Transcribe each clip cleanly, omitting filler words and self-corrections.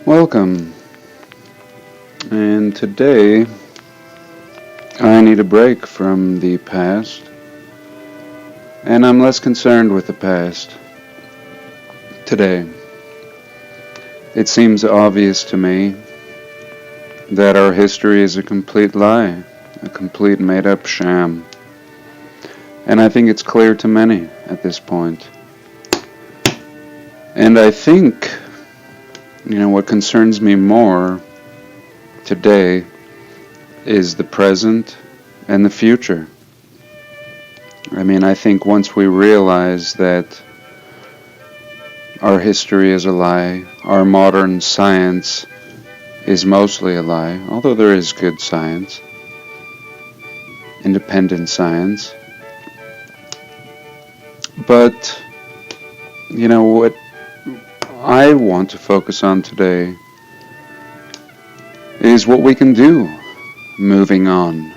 Welcome. And today I need a break from the past, and I'm less concerned with the past today. It seems obvious to me that our history is a complete lie, a complete made-up sham. And I think it's clear to many at this point. And I think, what concerns me more today is the present and the future. I think once we realize that our history is a lie, our modern science is mostly a lie, although there is good science, independent science. But, what I want to focus on today is what we can do moving on,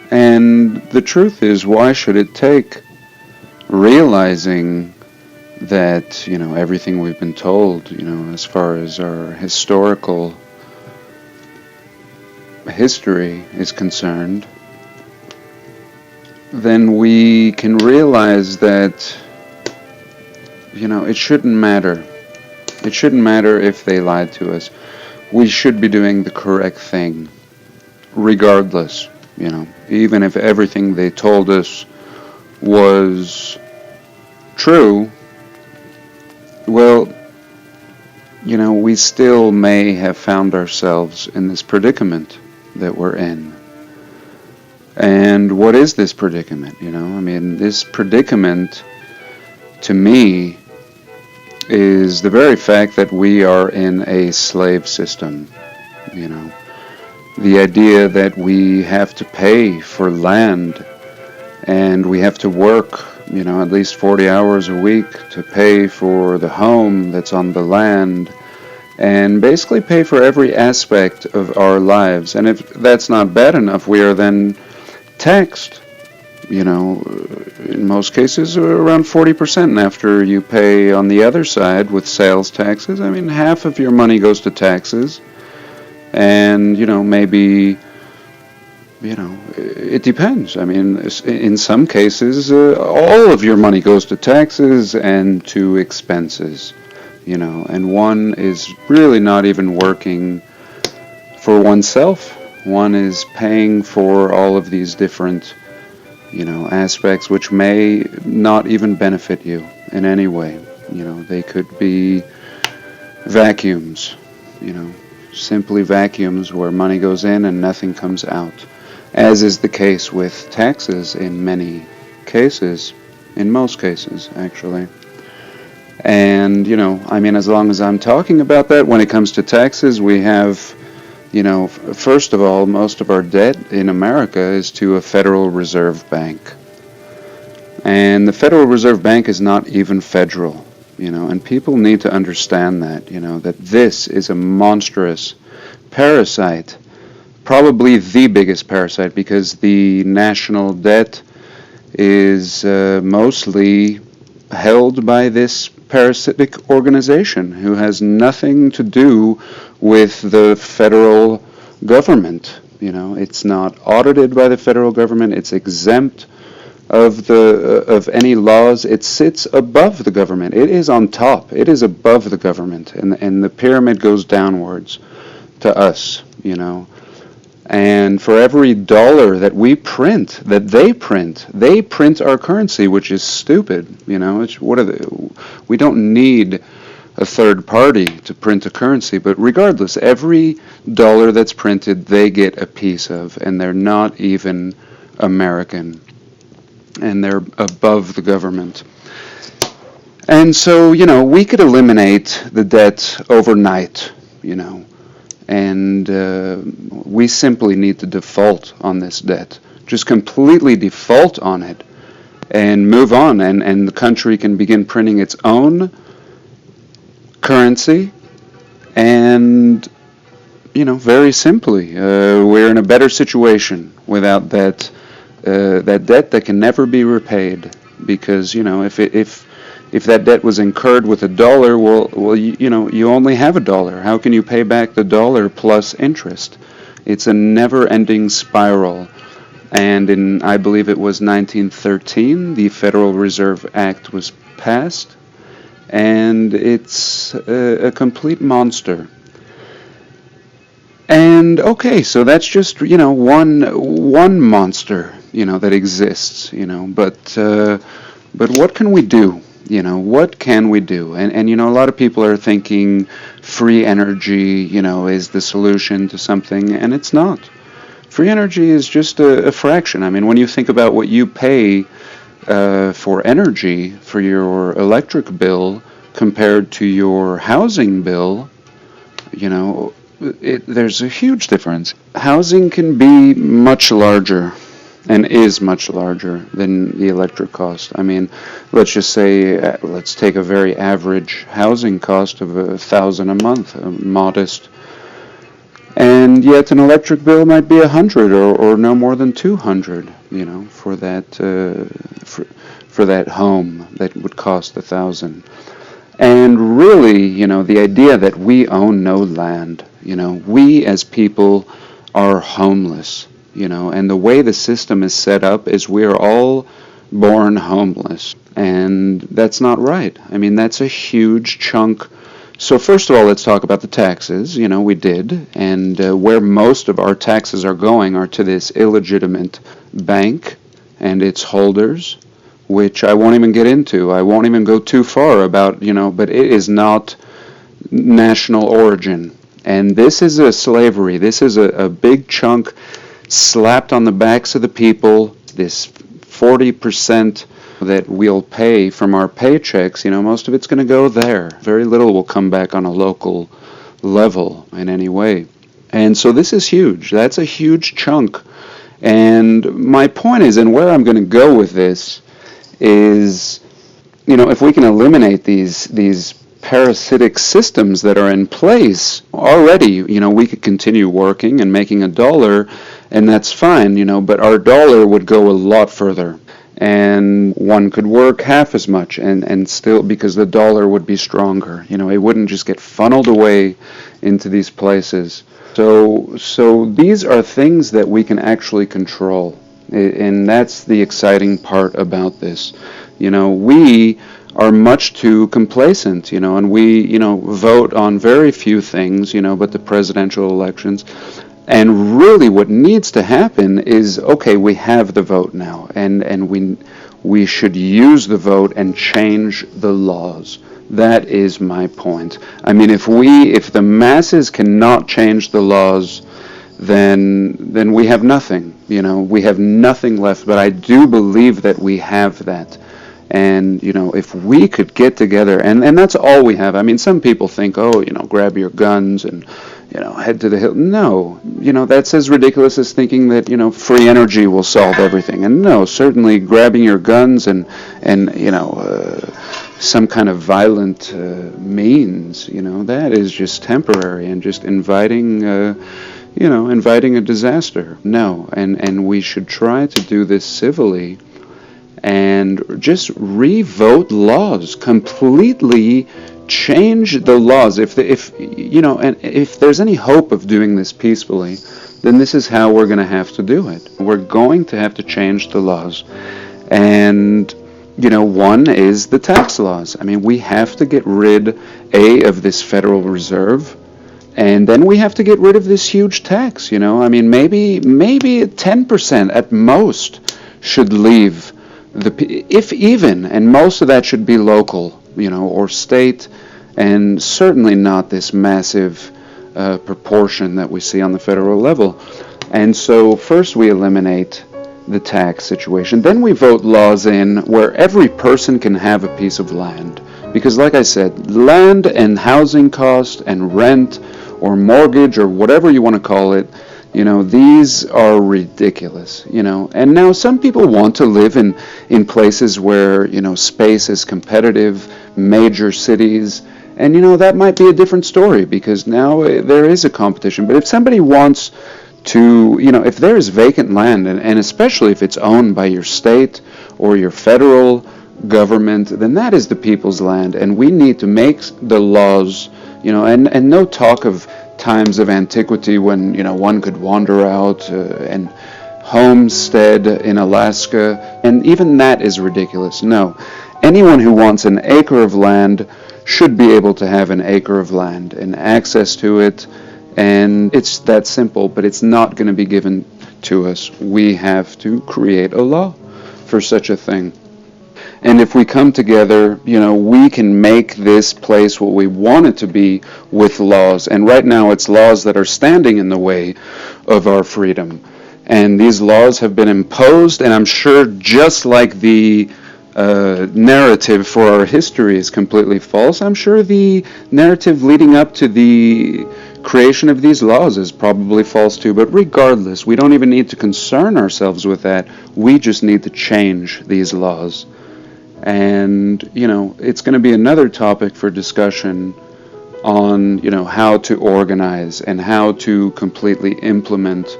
And the truth is, why should it take realizing that, everything we've been told, as far as our historical history is concerned, then we can realize that, it shouldn't matter. It shouldn't matter if they lied to us. We should be doing the correct thing, regardless, even if everything they told us was true. Well, we still may have found ourselves in this predicament that we're in. And what is this predicament? This predicament, to me, is the very fact that we are in a slave system. The idea that we have to pay for land and we have to work, at least 40 hours a week to pay for the home that's on the land and basically pay for every aspect of our lives. And if that's not bad enough, we are then taxed, in most cases around 40%. And after you pay on the other side with sales taxes, half of your money goes to taxes. And, maybe, it depends. In some cases, all of your money goes to taxes and to expenses, and one is really not even working for oneself. One is paying for all of these different, aspects which may not even benefit you in any way. They could be vacuums, simply vacuums where money goes in and nothing comes out, as is the case with taxes in many cases, in most cases, actually. And, as long as I'm talking about that, when it comes to taxes, we have, first of all, most of our debt in America is to a Federal Reserve Bank. And the Federal Reserve Bank is not even federal, and people need to understand that, that this is a monstrous parasite, probably the biggest parasite, because the national debt is mostly held by this parasitic organization who has nothing to do with the federal government. It's not audited by the federal government. It's exempt of any laws. It sits above the government. It is on top. It is above the government, and the pyramid goes downwards to us. And for every dollar that we print, that they print our currency, which is stupid. We don't need a third party to print a currency, but regardless, every dollar that's printed, they get a piece of, and they're not even American, and they're above the government. And so, we could eliminate the debt overnight, and we simply need to default on this debt. Just completely default on it and move on, and the country can begin printing its own currency, and, very simply, we're in a better situation without that debt that can never be repaid, because, if If that debt was incurred with $1, you only have $1. How can you pay back the dollar plus interest? It's a never-ending spiral. And in, I believe it was 1913, the Federal Reserve Act was passed, and it's a complete monster. And okay, so that's just one monster that exists, but what can we do? What can we do? And a lot of people are thinking free energy, is the solution to something, and it's not. Free energy is just a fraction. I mean, when you think about what you pay for energy for your electric bill compared to your housing bill, there's a huge difference. Housing can be much larger and is much larger than the electric cost. I mean, let's just say, let's take a very average housing cost of $1,000 a month, modest. And yet an electric bill might be 100 or no more than 200, for that home that would cost 1,000. And really, the idea that we own no land, we as people are homeless, and the way the system is set up is we are all born homeless, and that's not right. I mean, that's a huge chunk. So first of all, let's talk about the taxes. We did, and where most of our taxes are going are to this illegitimate bank and its holders, which I won't even get into. I won't even go too far about, but it is not national origin. And this is a slavery. This is a big chunk slapped on the backs of the people, this 40% that we'll pay from our paychecks, most of it's going to go there. Very little will come back on a local level in any way. And so this is huge. That's a huge chunk. And my point is, and where I'm going to go with this is, if we can eliminate these parasitic systems that are in place already, we could continue working and making $1, and that's fine, but our dollar would go a lot further. And one could work half as much and still, because the dollar would be stronger. It wouldn't just get funneled away into these places. So these are things that we can actually control. And that's the exciting part about this. We are much too complacent, and we, vote on very few things, but the presidential elections. And really what needs to happen is, okay, we have the vote now, and we should use the vote and change the laws. That is my point. I mean, if the masses cannot change the laws, then we have nothing, we have nothing left. But I do believe that we have that. And, if we could get together, and that's all we have. I mean, some people think, grab your guns and, head to the hill. No, that's as ridiculous as thinking that, free energy will solve everything. And no, certainly grabbing your guns and some kind of violent means, that is just temporary and just inviting a disaster. No, and we should try to do this civilly and just revote laws, completely change the laws. If there's any hope of doing this peacefully, then this is how we're going to have to do it. We're going to have to change the laws. And one is the tax laws. I mean, we have to get rid of this Federal Reserve, and then we have to get rid of this huge tax. I mean, maybe 10% at most should leave if even, and most of that should be local, or state, and certainly not this massive proportion that we see on the federal level. And so first we eliminate the tax situation. Then we vote laws in where every person can have a piece of land. Because like I said, land and housing cost and rent or mortgage or whatever you want to call it, these are ridiculous, And now some people want to live in places where, space is competitive, major cities, and, that might be a different story because now there is a competition. But if somebody wants to, if there is vacant land, and especially if it's owned by your state or your federal government, then that is the people's land, and we need to make the laws, and no talk of times of antiquity when, one could wander out and homestead in Alaska, and even that is ridiculous. No, anyone who wants an acre of land should be able to have an acre of land and access to it, and it's that simple, but it's not going to be given to us. We have to create a law for such a thing. And if we come together, we can make this place what we want it to be with laws. And right now it's laws that are standing in the way of our freedom. And these laws have been imposed, and I'm sure just like the narrative for our history is completely false, I'm sure the narrative leading up to the creation of these laws is probably false too. But regardless, we don't even need to concern ourselves with that. We just need to change these laws. And, it's going to be another topic for discussion on, how to organize and how to completely implement,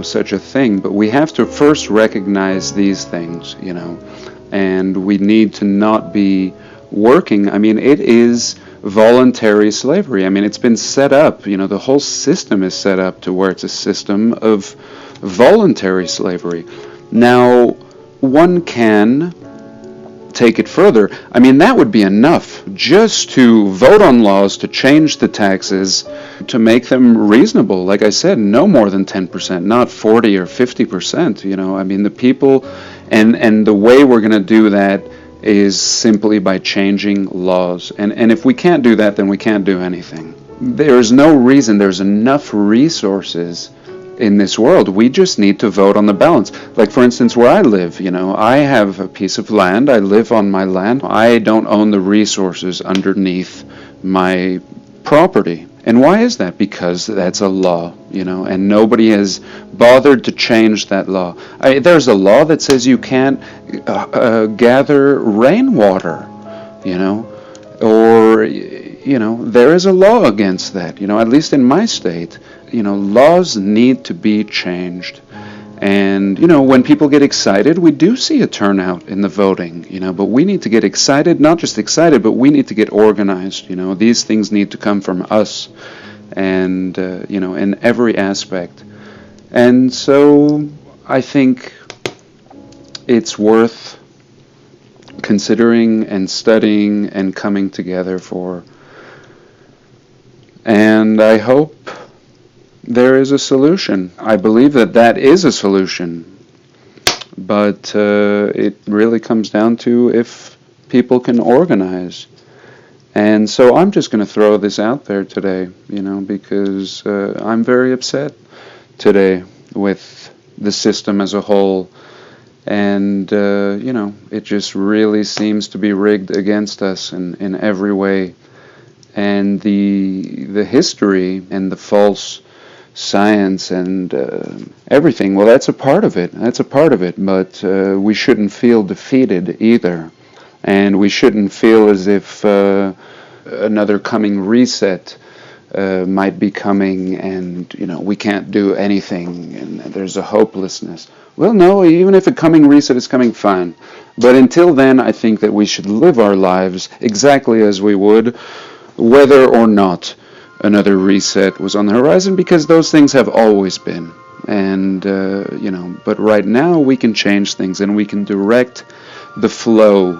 such a thing. But we have to first recognize these things, and we need to not be working. I mean, it is voluntary slavery. I mean, it's been set up, the whole system is set up to where it's a system of voluntary slavery. Now, one can take it further. I mean, that would be enough just to vote on laws to change the taxes to make them reasonable. Like I said, no more than 10%, not 40 or 50%. I mean, the people, and the way we're going to do that is simply by changing laws. And if we can't do that, then we can't do anything. There's no reason. There's enough resources in this world. We just need to vote on the balance. Like, for instance, where I live, I have a piece of land. I live on my land. I don't own the resources underneath my property. And why is that? Because that's a law, and nobody has bothered to change that law. There's a law that says you can't gather rainwater, or, there is a law against that, at least in my state. Laws need to be changed. And, when people get excited, we do see a turnout in the voting, but we need to get excited, not just excited, but we need to get organized. These things need to come from us and, in every aspect. And so I think it's worth considering and studying and coming together for. And I hope there is a solution. I believe that is a solution. But it really comes down to if people can organize. And so I'm just going to throw this out there today, because I'm very upset today with the system as a whole. And, it just really seems to be rigged against us in every way. And the history and the false science and everything, well, that's a part of it. But we shouldn't feel defeated either. And we shouldn't feel as if another coming reset might be coming and, we can't do anything and there's a hopelessness. Well, no, even if a coming reset is coming, fine. But until then, I think that we should live our lives exactly as we would, whether or not another reset was on the horizon, because those things have always been. And, but right now we can change things and we can direct the flow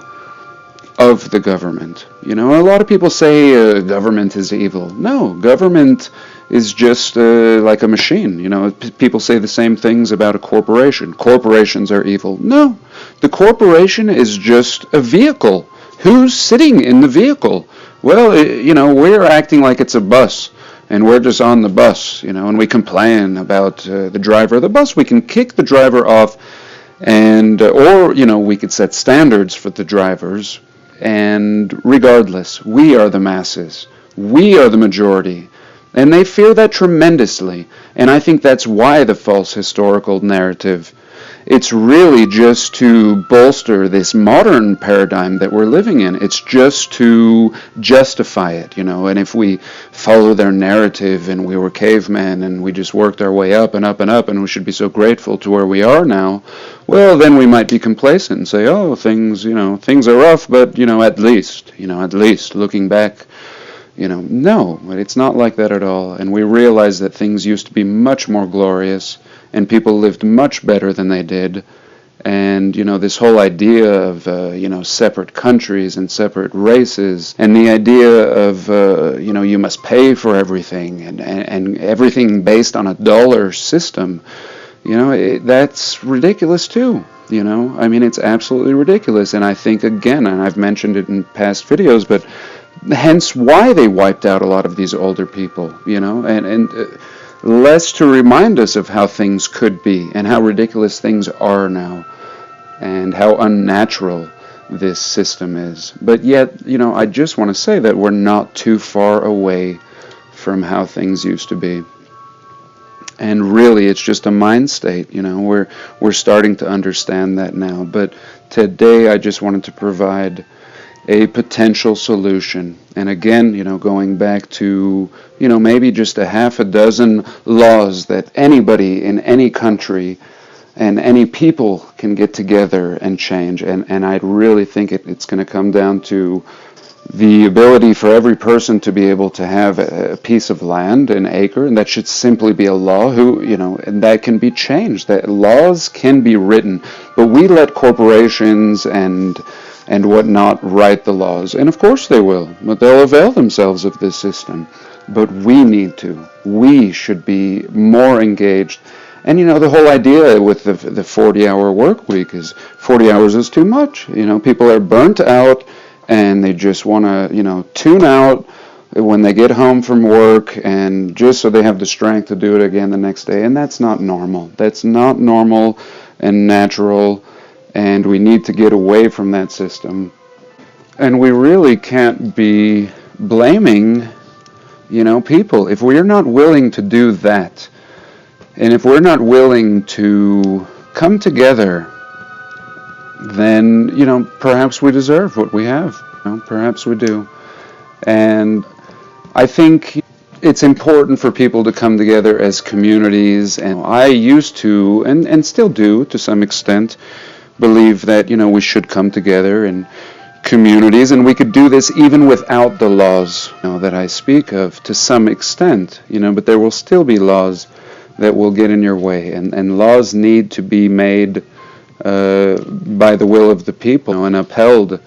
of the government. A lot of people say government is evil. No, government is just like a machine. People say the same things about a corporation. Corporations are evil. No, the corporation is just a vehicle. Who's sitting in the vehicle? Well, we're acting like it's a bus, and we're just on the bus, and we complain about the driver of the bus. We can kick the driver off, and or we could set standards for the drivers. And regardless, we are the masses. We are the majority. And they fear that tremendously. And I think that's why the false historical narrative it's really just to bolster this modern paradigm that we're living in. It's just to justify it, and if we follow their narrative and we were cavemen and we just worked our way up and up and up and we should be so grateful to where we are now, well, then we might be complacent and say, oh, things are rough, but, at least looking back, no, it's not like that at all. And we realize that things used to be much more glorious and people lived much better than they did. And, this whole idea of, separate countries and separate races, and the idea of, you must pay for everything and everything based on a dollar system, that's ridiculous too. It's absolutely ridiculous. And I think, again, and I've mentioned it in past videos, but hence why they wiped out a lot of these older people, and less to remind us of how things could be and how ridiculous things are now and how unnatural this system is. But yet, I just want to say that we're not too far away from how things used to be. And really, it's just a mind state, we're starting to understand that now. But today, I just wanted to provide a potential solution. And again, going back to, maybe just a half a dozen laws that anybody in any country and any people can get together and change. And I really think it's going to come down to the ability for every person to be able to have a piece of land, an acre, and that should simply be a law, and that can be changed. That laws can be written, but we let corporations and whatnot write the laws. And of course they will, but they'll avail themselves of this system. But we should be more engaged. And the whole idea with the 40-hour work week is 40 hours is too much. People are burnt out and they just want to, tune out when they get home from work, and just so they have the strength to do it again the next day. And that's not normal. That's not normal and natural. And we need to get away from that system. And we really can't be blaming, people. If we're not willing to do that, and if we're not willing to come together, then, perhaps we deserve what we have. Perhaps we do. And I think it's important for people to come together as communities. And I used to, and still do to some extent, believe that, we should come together in communities, and we could do this even without the laws, that I speak of to some extent, but there will still be laws that will get in your way, and laws need to be made by the will of the people and upheld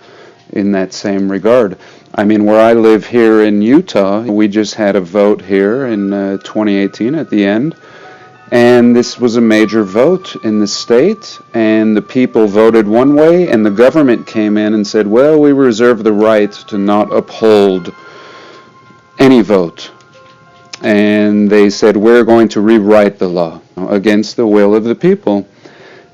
in that same regard. Where I live here in Utah, we just had a vote here in 2018 at the end. And this was a major vote in the state, and the people voted one way, and the government came in and said, well, we reserve the right to not uphold any vote. And they said, we're going to rewrite the law against the will of the people.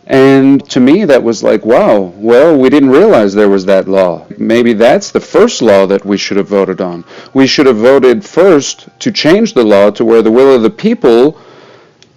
And to me, that was like, wow, well, we didn't realize there was that law. Maybe that's the first law that we should have voted on. We should have voted first to change the law to where the will of the people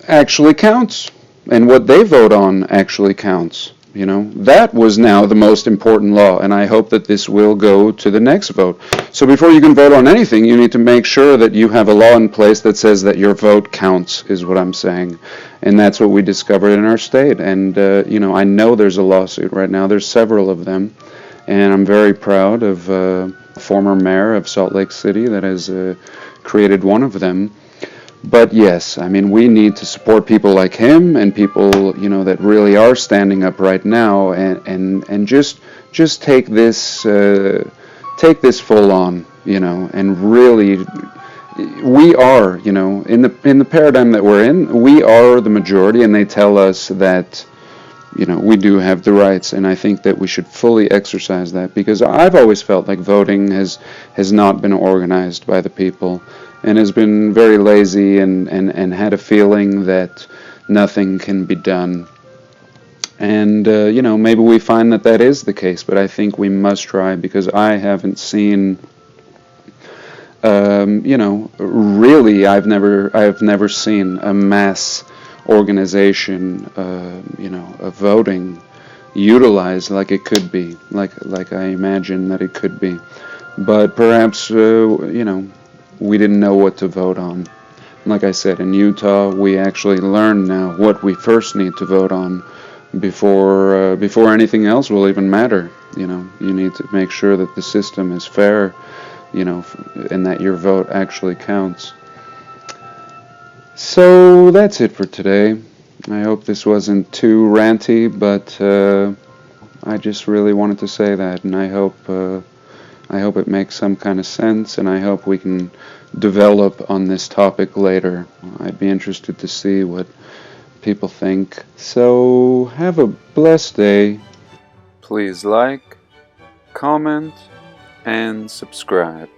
actually counts, and what they vote on actually counts. That was now the most important law, and I hope that this will go to the next vote. So before you can vote on anything, you need to make sure that you have a law in place that says that your vote counts, is what I'm saying. And that's what we discovered in our state. And, I know there's a lawsuit right now. There's several of them, and I'm very proud of former mayor of Salt Lake City that has created one of them. But yes, we need to support people like him and people, that really are standing up right now, and just take this full on, and really, we are, in the paradigm that we're in, we are the majority, and they tell us that, we do have the rights, and I think that we should fully exercise that, because I've always felt like voting has not been organized by the people, and has been very lazy, and had a feeling that nothing can be done. And, maybe we find that is the case, but I think we must try, because I haven't seen, really, I've never seen a mass organization, of voting utilized like it could be, like I imagine that it could be. But perhaps, we didn't know what to vote on. Like I said, in Utah, we actually learn now what we first need to vote on before anything else will even matter. You need to make sure that the system is fair, and that your vote actually counts. So that's it for today. I hope this wasn't too ranty, but I just really wanted to say that, and I hope it makes some kind of sense, and I hope we can develop on this topic later. I'd be interested to see what people think. So have a blessed day. Please like, comment, and subscribe.